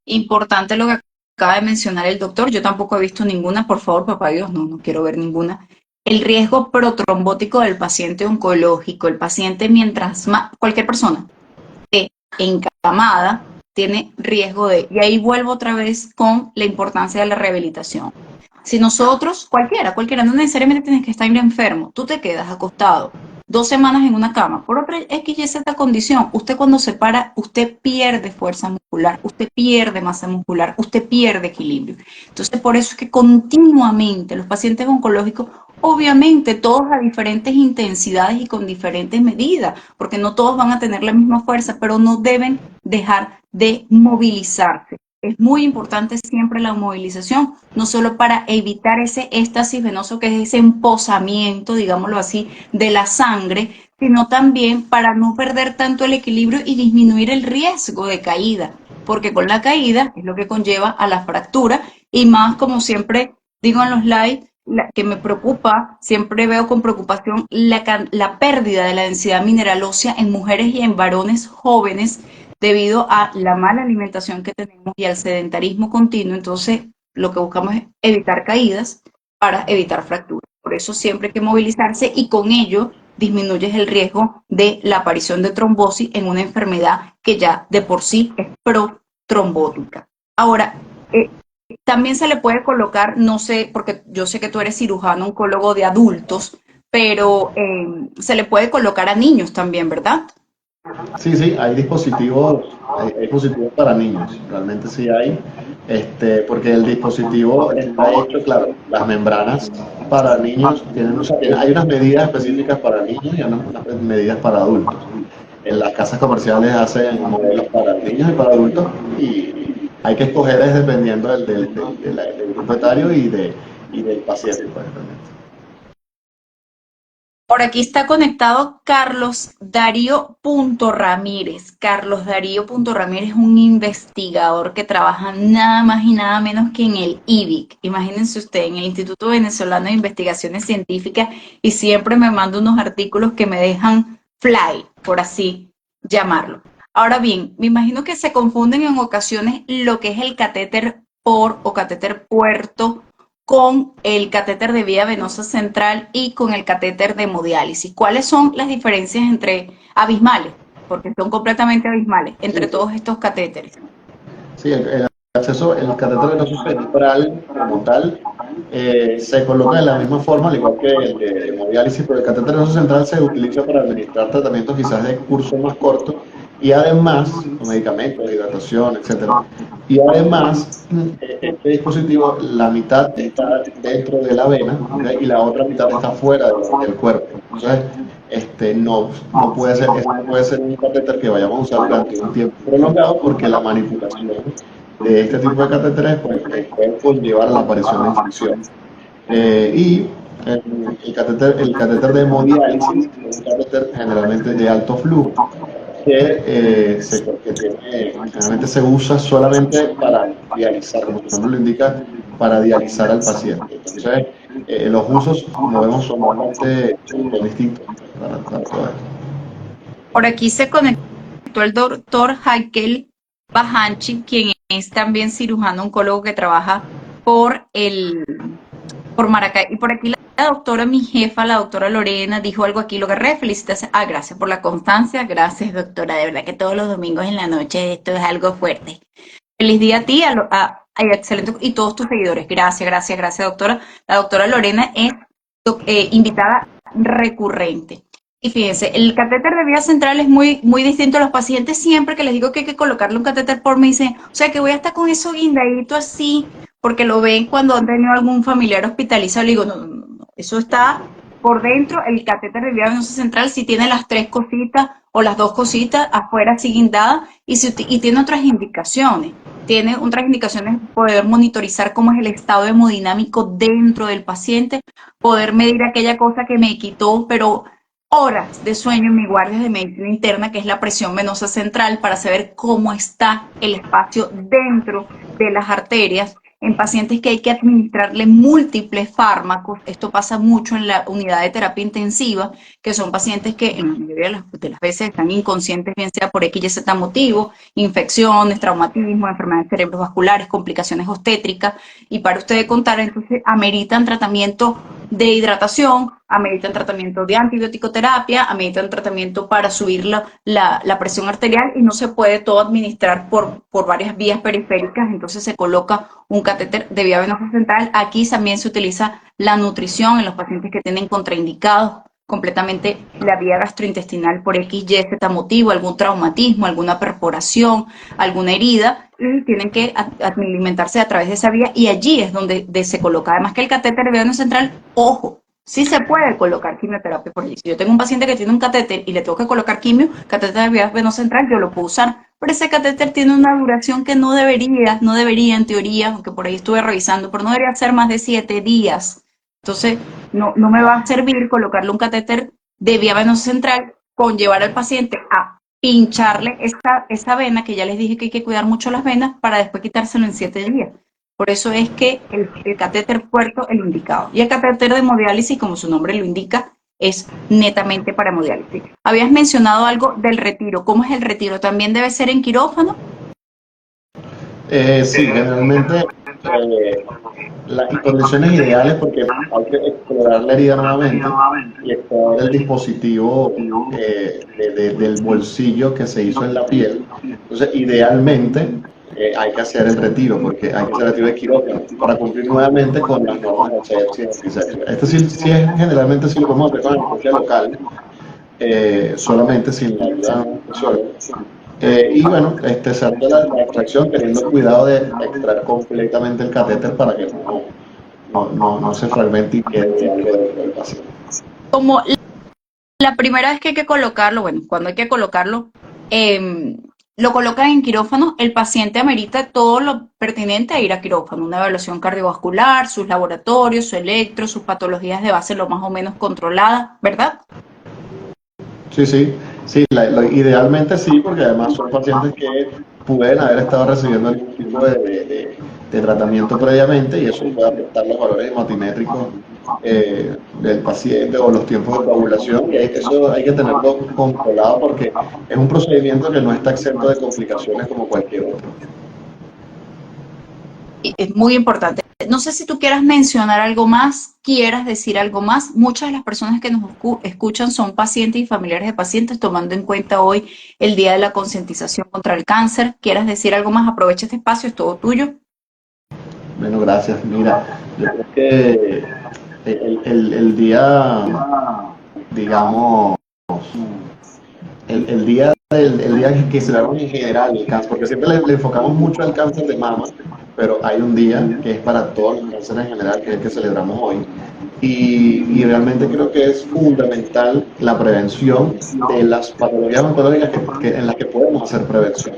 Importante lo que acaba de mencionar el doctor. Yo tampoco he visto ninguna, por favor, papá Dios, no quiero ver ninguna. El riesgo protrombótico del paciente oncológico, el paciente mientras más, cualquier persona encamada tiene riesgo y ahí vuelvo otra vez con la importancia de la rehabilitación. Si nosotros, cualquiera, no necesariamente tienes que estar enfermo, tú te quedas acostado 2 semanas en una cama por otra X, Y, Z condición, usted cuando se para, usted pierde fuerza muscular, usted pierde masa muscular, usted pierde equilibrio. Entonces, por eso es que continuamente los pacientes oncológicos obviamente todos a diferentes intensidades y con diferentes medidas, porque no todos van a tener la misma fuerza, pero no deben dejar de movilizarse. Es muy importante siempre la movilización, no solo para evitar ese éxtasis venoso, que es ese emposamiento, digámoslo así, de la sangre, sino también para no perder tanto el equilibrio y disminuir el riesgo de caída, porque con la caída es lo que conlleva a la fractura y más, como siempre digo en los live, que me preocupa, siempre veo con preocupación la pérdida de la densidad mineral ósea en mujeres y en varones jóvenes debido a la mala alimentación que tenemos y al sedentarismo continuo. Entonces, lo que buscamos es evitar caídas para evitar fracturas. Por eso siempre hay que movilizarse y con ello disminuyes el riesgo de la aparición de trombosis en una enfermedad que ya de por sí es protrombótica. Ahora, también se le puede colocar, no sé, porque yo sé que tú eres cirujano oncólogo de adultos, pero se le puede colocar a niños también, ¿verdad? Sí, sí, hay dispositivos para niños, realmente sí hay, porque el dispositivo está hecho, claro, las membranas para niños tienen, o sea, hay unas medidas específicas para niños y unas medidas para adultos. En las casas comerciales hacen modelos para niños y para adultos y hay que escoger es dependiendo del grupo etario y del paciente, pues, realmente. Por aquí está conectado Carlos Darío Punto Ramírez. Carlos Darío Punto Ramírez es un investigador que trabaja nada más y nada menos que en el IBIC. Imagínense usted, en el Instituto Venezolano de Investigaciones Científicas, y siempre me manda unos artículos que me dejan fly, por así llamarlo. Ahora bien, me imagino que se confunden en ocasiones lo que es el catéter por o catéter puerto con el catéter de vía venosa central y con el catéter de hemodiálisis. ¿Cuáles son las diferencias entre abismales? Porque son completamente abismales entre Sí, sí. todos estos catéteres. Sí, el acceso, el catéter venoso central como tal se coloca de la misma forma, al igual que el de hemodiálisis, pero el catéter venoso central se utiliza para administrar tratamientos quizás de curso más corto y además, con medicamentos, hidratación, etcétera. Y además, este dispositivo, la mitad está dentro de la vena, ¿ok? Y la otra mitad está fuera del cuerpo. Entonces, no puede ser, este no puede ser un catéter que vayamos a usar durante un tiempo prolongado porque la manipulación de este tipo de catéteres pues, puede conllevar a la aparición de infecciones. Y el catéter de hemodiálisis es un catéter generalmente de alto flujo generalmente se usa solamente para dializar, como su nombre lo indica, para dializar al paciente. Entonces, los usos, como vemos, son bastante distintos para todo esto. Por aquí se conectó el doctor Haikel Bajanchi, quien es también cirujano oncólogo que trabaja por por Maracay. Y por aquí la doctora, mi jefa, la doctora Lorena, dijo algo aquí, lo agarré, felicitaciones. Ah, gracias por la constancia, gracias doctora, de verdad que todos los domingos en la noche esto es algo fuerte. Feliz día a ti, excelente, y todos tus seguidores. Gracias, gracias, gracias doctora. La doctora Lorena es invitada recurrente. Y fíjense, el catéter de vía central es muy distinto a los pacientes. Siempre que les digo que hay que colocarle un catéter por me dicen, o sea que voy a estar con eso guindadito así, porque lo ven cuando han tenido algún familiar hospitalizado. Le digo, no, no, no, no, eso está por dentro. El catéter de vía venosa central si tiene las tres cositas o las dos cositas afuera así guindadas y tiene otras indicaciones. Tiene otras indicaciones, poder monitorizar cómo es el estado hemodinámico dentro del paciente, poder medir aquella cosa que me quitó, pero horas de sueño en mi guardia de medicina interna, que es la presión venosa central, para saber cómo está el espacio dentro de las arterias. En pacientes que hay que administrarle múltiples fármacos, esto pasa mucho en la unidad de terapia intensiva, que son pacientes que en la mayoría de las veces están inconscientes, bien sea por X y Z motivo, infecciones, traumatismo, enfermedades cerebrovasculares, complicaciones obstétricas, y para ustedes contar, entonces ameritan tratamiento de hidratación, ameritan tratamiento de antibiótico-terapia, ameritan tratamiento para subir la presión arterial y no se puede todo administrar por varias vías periféricas, entonces se coloca un catéter de vía venosa central. Aquí también se utiliza la nutrición en los pacientes que tienen contraindicados completamente la vía gastrointestinal por X, Y, Z motivo, algún traumatismo, alguna perforación, alguna herida, y tienen que alimentarse a través de esa vía y allí es donde se coloca. Además que el catéter de vía central, ojo, Sí se puede colocar quimioterapia por allí. Si yo tengo un paciente que tiene un catéter y le tengo que colocar quimio, catéter de vía venosa central, yo lo puedo usar. Pero ese catéter tiene una duración que no debería en teoría, aunque por ahí estuve revisando, pero no debería ser más de 7 días. Entonces, no me va a servir colocarle un catéter de vía venosa central con llevar al paciente a pincharle esa vena, que ya les dije que hay que cuidar mucho las venas, para después quitárselo en 7 días. Por eso es que el catéter puerto es el indicado. Y el catéter de hemodiálisis, como su nombre lo indica, es netamente para hemodiálisis. Habías mencionado algo del retiro. ¿Cómo es el retiro? ¿También debe ser en quirófano? Sí, generalmente las condiciones ideales porque hay que explorar la herida nuevamente y explorar el dispositivo del bolsillo que se hizo en la piel. Entonces, idealmente hay que hacer el retiro, porque hay que hacer el retiro de quirófano para cumplir nuevamente con las normas de asepsia. Esto sí, sí es, generalmente sí lo podemos hacer con anestesia local, solamente sin la ayuda de un anestesiólogo. Y bueno, se hace la extracción teniendo cuidado de extraer completamente el catéter para que no se fragmente y quede algo dentro del paciente. Como la primera vez que hay que colocarlo, bueno, cuando hay que colocarlo, lo colocan en quirófano, el paciente amerita todo lo pertinente a ir a quirófano, una evaluación cardiovascular, sus laboratorios, su electro, sus patologías de base lo más o menos controladas, ¿verdad? Sí, sí, sí, idealmente sí, porque además son pacientes que pueden haber estado recibiendo algún tipo de tratamiento previamente y eso puede afectar los valores hematimétricos del paciente o los tiempos de coagulación. Y eso hay que tenerlo controlado porque es un procedimiento que no está exento de complicaciones como cualquier otro. Es muy importante. No sé si tú quieras mencionar algo más, quieras decir algo más. Muchas de las personas que nos escuchan son pacientes y familiares de pacientes, tomando en cuenta hoy el Día de la Concientización contra el Cáncer. ¿Quieras decir algo más? Aprovecha este espacio, es todo tuyo. Bueno, gracias. Mira, yo creo que el día, digamos, el día que celebramos en general el cáncer, porque siempre le enfocamos mucho al cáncer de mama, pero hay un día que es para todos los cánceres en general, que es el que celebramos hoy. Y realmente creo que es fundamental la prevención de las patologías oncológicas en las que podemos hacer prevención.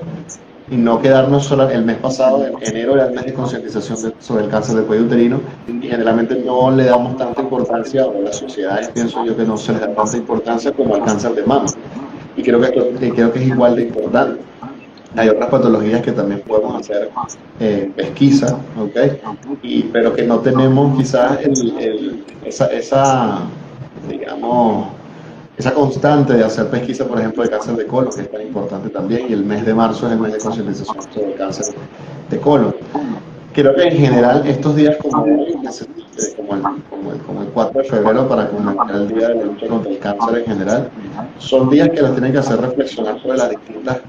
Y no quedarnos solo el mes pasado, en enero era el mes de concientización sobre el cáncer de cuello uterino, y generalmente no le damos tanta importancia, o las sociedades pienso yo que no se les da tanta importancia como al cáncer de mama. Y creo que es igual de importante. Hay otras patologías que también podemos hacer pesquisa, ¿ok? Pero que no tenemos quizás digamos, esa constante de hacer pesquisa, por ejemplo, de cáncer de colon, que es tan importante también, y el mes de marzo es el mes de concientización sobre el cáncer de colon. Creo que en general estos días como hoy, como el 4 de febrero para conmemorar el Día de la Lucha contra el Cáncer en general, son días que nos tienen que hacer reflexionar sobre las distintas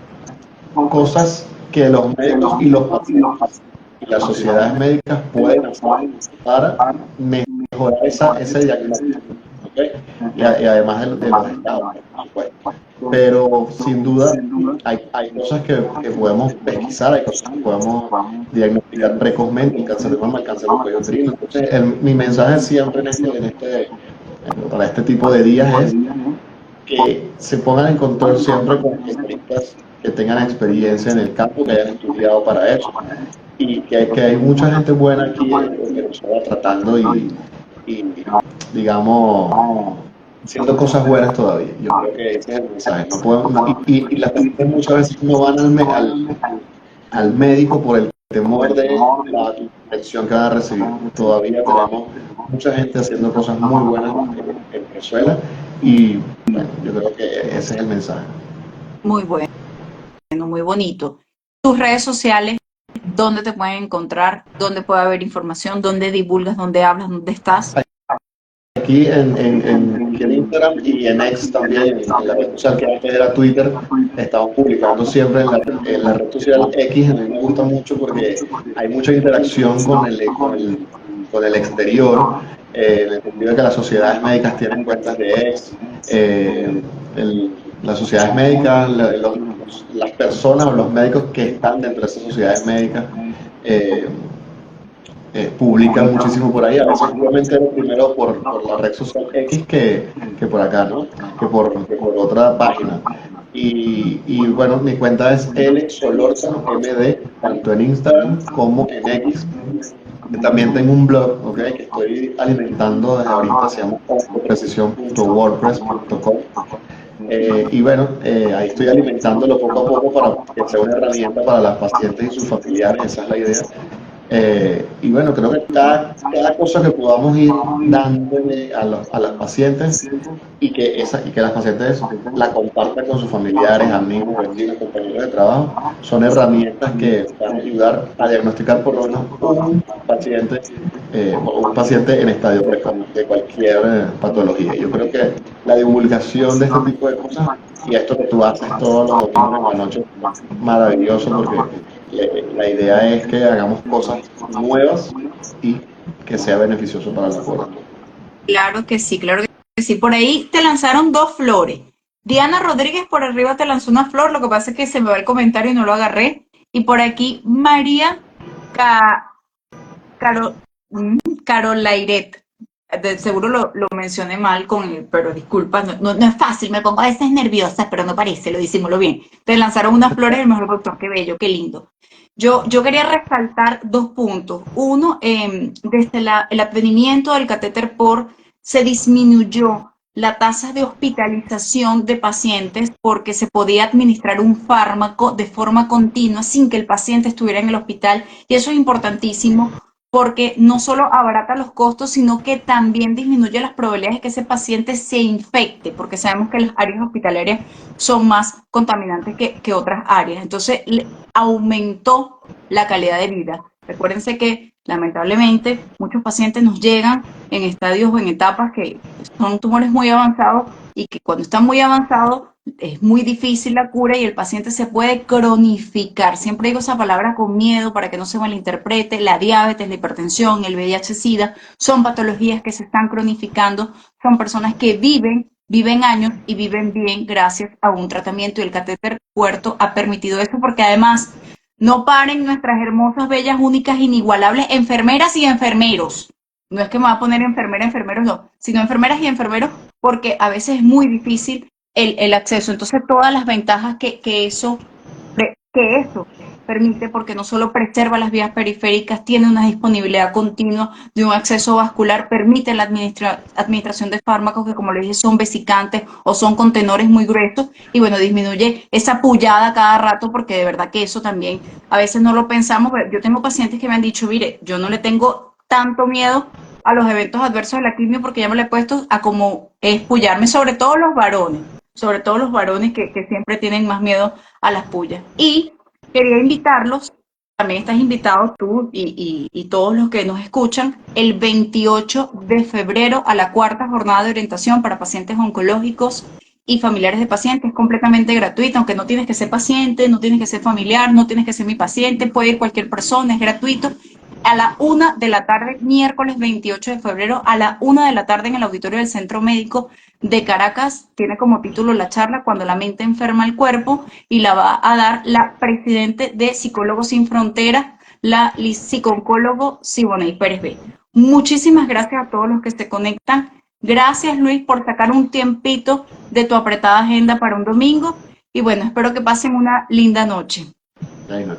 cosas que los médicos y los pacientes y las sociedades médicas pueden hacer para mejorar ese diagnóstico, ¿okay? Y además de los estados, por supuesto. Pero sin duda hay cosas que podemos pesquisar, hay cosas que podemos diagnosticar precozmente, el cáncer de mama, el cáncer de cuello uterino. Entonces, mi mensaje siempre para este tipo de días es que se pongan en control siempre con especialistas que tengan experiencia en el campo, que hayan estudiado para eso. Y que hay mucha gente buena aquí que nos está tratando y, digamos, haciendo cosas buenas todavía. Yo creo que ese es el mensaje. No podemos, y las personas muchas veces no van al médico por el temor de la infección que van a recibir. Todavía tenemos mucha gente haciendo cosas muy buenas en Venezuela y bueno, yo creo que ese es el mensaje. Muy bueno, muy bonito. Tus redes sociales, ¿dónde te pueden encontrar? ¿Dónde puede haber información? ¿Dónde divulgas? ¿Dónde hablas? ¿Dónde estás? Aquí en Instagram y en X también, en la red social que antes era Twitter, estamos publicando siempre en la red social X. A mí me gusta mucho porque hay mucha interacción con el exterior, en el sentido de que las sociedades médicas tienen cuentas de X, las sociedades médicas, las personas o los médicos que están dentro de esas sociedades médicas. publican muchísimo por ahí. A veces yo me entero primero por la red social X que por acá, ¿no? Que por otra página. Y bueno, mi cuenta es L Solórzano MD, tanto en Instagram como en X. También tengo un blog, ¿ok? Que estoy alimentando desde ahorita, se llama precisión.wordpress.com. Y bueno, ahí estoy alimentándolo poco a poco para que sea una herramienta para las pacientes y sus familiares, esa es la idea. Y bueno, creo que cada cosa que podamos ir dándole a las pacientes y que las pacientes la compartan con sus familiares, amigos, vecinos, compañeros de trabajo, son herramientas que van a ayudar a diagnosticar por lo menos un paciente en estadio precoz de cualquier patología. Yo creo que la divulgación de este tipo de cosas y esto que tú haces todos los domingos en la noche es maravilloso porque la idea es que hagamos cosas nuevas y que sea beneficioso para la población. Claro que sí, claro que sí. Por ahí te lanzaron dos flores. Diana Rodríguez por arriba te lanzó una flor, lo que pasa es que se me va el comentario y no lo agarré. Y por aquí María Ca- Caro, Carolairet. De seguro lo mencioné mal con él, pero disculpa, no es fácil, me pongo a veces nerviosa, pero no parece, lo disimulo bien. Te lanzaron unas flores, el mejor doctor, qué bello, qué lindo. Yo quería resaltar dos puntos. Uno, desde el advenimiento del catéter POR se disminuyó la tasa de hospitalización de pacientes porque se podía administrar un fármaco de forma continua sin que el paciente estuviera en el hospital. Y eso es importantísimo porque no solo abarata los costos, sino que también disminuye las probabilidades de que ese paciente se infecte, porque sabemos que las áreas hospitalarias son más contaminantes que otras áreas. Entonces, aumentó la calidad de vida. Recuérdense que lamentablemente muchos pacientes nos llegan en estadios o en etapas que son tumores muy avanzados y que cuando están muy avanzados es muy difícil la cura y el paciente se puede cronificar. Siempre digo esa palabra con miedo para que no se malinterprete. La diabetes, la hipertensión, el VIH-Sida son patologías que se están cronificando, son personas que viven años y viven bien gracias a un tratamiento y el catéter puerto ha permitido eso porque además no paren nuestras hermosas, bellas, únicas, inigualables enfermeras y enfermeros. No es que me va a poner enfermera, enfermeros, no, sino enfermeras y enfermeros porque a veces es muy difícil el acceso. Entonces, todas las ventajas que eso permite, porque no solo preserva las vías periféricas, tiene una disponibilidad continua de un acceso vascular, permite la administración de fármacos que, como les dije, son vesicantes o son contenores muy gruesos y, bueno, disminuye esa pullada cada rato porque de verdad que eso también a veces no lo pensamos. Yo tengo pacientes que me han dicho, mire, yo no le tengo tanto miedo a los eventos adversos de la quimio porque ya me lo he puesto a como es pullarme, sobre todo los varones que siempre tienen más miedo a las pullas. Y quería invitarlos, también estás invitado tú y todos los que nos escuchan, el 28 de febrero a la cuarta jornada de orientación para pacientes oncológicos y familiares de pacientes, completamente gratuita, aunque no tienes que ser paciente, no tienes que ser familiar, no tienes que ser mi paciente, puede ir cualquier persona, es gratuito. A la 1 de la tarde, miércoles 28 de febrero, a la 1 de la tarde en el auditorio del Centro Médico de Caracas, tiene como título la charla Cuando la mente enferma el cuerpo y la va a dar la presidente de Psicólogos Sin Fronteras, la psicólogo Siboney Pérez B. Muchísimas gracias a todos los que se conectan. Gracias, Luis, por sacar un tiempito de tu apretada agenda para un domingo. Y bueno, espero que pasen una linda noche. Ahí no.